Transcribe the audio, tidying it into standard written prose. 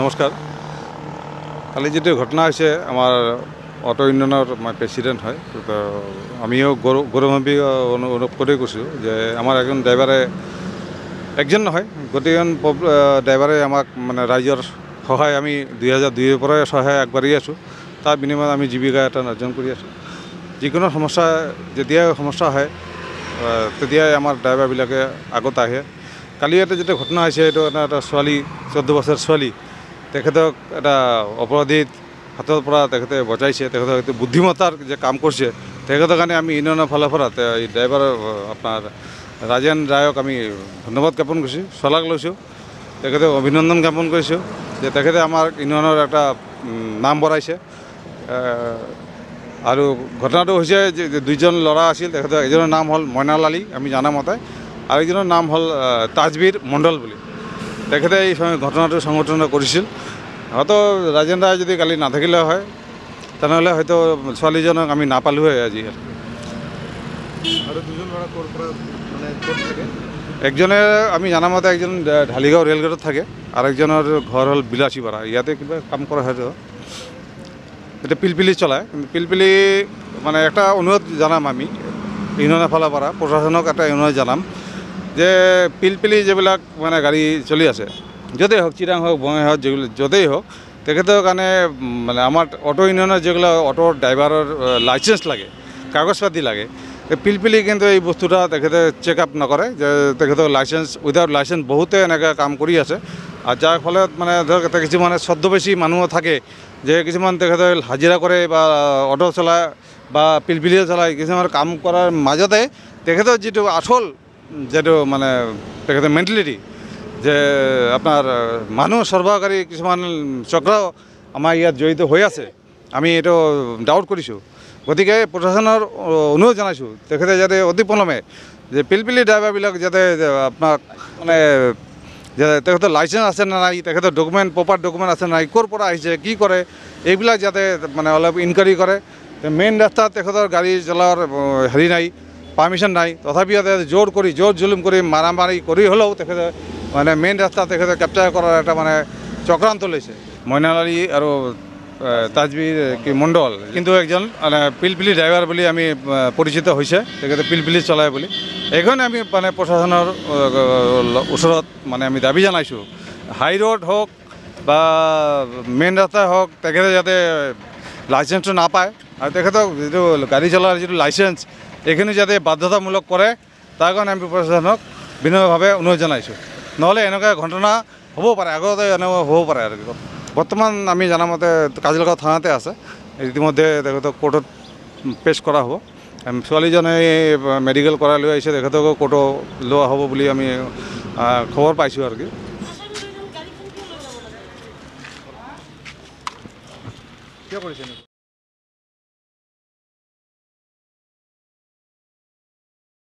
নমস্কাৰ। কালি যেটো ঘটনা হৈছে আমাৰ অটো ইউনিয়নৰ মই প্ৰেচিডেণ্ট হয়, তো আমিও গৌৰৱান্বিত অনুভৱ কৰি কৈছোঁ যে আমাৰ এজন ড্ৰাইভাৰে একজন নহয় গোটেইজন ড্ৰাইভাৰে আমাক মানে ৰাইজৰ সহায় আমি 2002 পৰাই সহায় আগবাঢ়ি আছোঁ। তাৰ বিনিময়ত আমি জীৱিকা এটা অৰ্জন কৰি আছোঁ। যিকোনো সমস্যা যেতিয়াই সমস্যা হয় তেতিয়াই আমাৰ ড্ৰাইভাৰবিলাকে আগত আহে। কালি এটা যেটা ঘটনা হৈছে এইটো এটা ছোৱালী 14 বছৰ ছোৱালী, তেখেতক এটা অপৰাধীৰ হাতৰ পৰা তেখেতে বচাইছে। তেখেতক এইটো বুদ্ধিমত্তাৰ যে কাম কৰিছে তেখেতৰ কাৰণে আমি ইউনিয়নৰ ফালৰ পৰা এই ড্ৰাইভাৰ আপোনাৰ ৰাজেন ৰায়ক আমি ধন্যবাদ জ্ঞাপন কৰিছোঁ, শলাগ লৈছোঁ, তেখেতক অভিনন্দন জ্ঞাপন কৰিছোঁ যে তেখেতে আমাৰ ইউনিয়নৰ একটা নাম বঢ়াইছে। আৰু ঘটনাটো হৈছে যে দুইজন ল'ৰা আছিল, তেখেতৰ এজনৰ নাম হ'ল মইনাল আলী আমি জানা মতে, আৰু একজনৰ নাম হ'ল তাজবীৰ মণ্ডল বুলি। তেখেতে এই ঘটনাটো সংঘটন কৰিছিল। হয়তো ৰাজেন ৰায় যদি কালি নাথাকিলে হয় তেনেহ'লে হয়তো ছোৱালীজনক আমি নাপালোঁ হয় আজি। একজনে আমি জানা মতে একজন ঢালিগাঁও ৰেলগেটত থাকে, আরেকজনের ঘর হল বিলাসীপাড়া, ইয়াতে কিবা কাম করা হয়তো। এটা পিলপিলি চলায়, কিন্তু পিলপিলি মানে একটা অনুরোধ জানাম আমি ইউনিয়নের ফালৰ পৰা প্ৰশাসনক এটা অনুৰোধ জানাম যে পিলপিলি যিবিলাক মানে গাড়ী চলি আছে য'তেই হোক, চিৰাং হোক, বঙাই হোক, যেগুলো য'তেই হোক, তেখেতৰ কাৰণে মানে আমাৰ অটো ইউনিয়নৰ যেগুলো অটোর ড্রাইভারের লাইসেন্স লাগে, কাগজ পাতি লাগে, পিলপিলি কিন্তু এই বস্তুটা তেখেতে চেক আপ নকৰে। যে তেখেতৰ লাইসেন্স উইদাউট লাইসেন্স বহুতে এনেকৈ কাম কৰি আছে। আৰ যাৰ ফলত মানে ধৰক কিছুমানে ছদ্মবেশী মানুহ থাকে যে কিছুমান তেখেতে হাজিৰা কৰে বা অটো চলায় বা পিলপিলিও চলায়। কিছুমান কাম কৰাৰ মাজতে তেখেতৰ যিটো আসল যেটো মানে তেখেতৰ মেণ্টেলিটি যে আপোনাৰ মানুহ সৰবৰাহকাৰী কিছুমান চক্ৰ আমাৰ ইয়াত জড়িত হৈ আছে, আমি এইটো ডাউট কৰিছোঁ। গতিকে প্ৰশাসনৰ অনুৰোধ জনাইছোঁ তেখেতে যাতে অতি পলমে যে পিলপিলি ড্ৰাইভাৰবিলাক যাতে আপোনাক মানে যে তেখেতৰ লাইসেন্স আছে না নাই, তেখেতৰ ডকুমেণ্ট প্ৰপাৰ ডকুমেণ্ট আছে নাই, ক'ৰ পৰা আহিছে, কি কৰে, এইবিলাক যাতে মানে অলপ ইনকুৱাৰী কৰে। মেইন ৰাস্তাত তেখেতৰ গাড়ী চলোৱাৰ হেৰি নাই, পাৰ্মিশ্যন নাই, তথাপিও জোৰ জুলুম কৰি মাৰামাৰি কৰি হ'লেও তেখেতে মানে মেইন ৰাস্তা তেখেতে কেপচাৰ কৰাৰ এটা মানে চক্ৰান্ত লৈছে। মইনাল আলী আৰু তাজবীৰ মণ্ডল কিন্তু একজন মানে পিলপিলি ড্ৰাইভাৰ বলে আমি পৰিচিত হয়েছে, তেখেতে পিলপিলি চলায় বলে। এইখানে আমি মানে প্ৰশাসনেৰ ওচৰত মানে আমি দাবী জানাইছোঁ হাই ৰোড হোক বা মেইন ৰাস্তায় হোক তেখেতে যাতে লাইসেন্সটো নাপায়, আৰু তেখেতক যিটো গাড়ী চলোৱাৰ যিটো লাইসেন্স এইখিনি যাতে বাধ্যতামূলক কৰে তাৰ কাৰণে আমি প্ৰশাসনক বিনয়ভাৱে অনুৰোধ জনাইছোঁ। নহ'লে এনেকুৱা ঘটনা হ'ব পাৰে, আগতে এনেকুৱা হ'ব পাৰে। আৰু বৰ্তমান আমি জানা মতে কাজিৰঙা থানাতে আছে, ইতিমধ্যে তেখেতক কোৰ্টত পেছ কৰা হ'ব। ছোৱালীজনে মেডিকেল কৰাই লৈ আহিছে, তেখেতকো কোৰ্টত লোৱা হ'ব বুলি আমি খবৰ পাইছোঁ আৰু কি কৰিছে।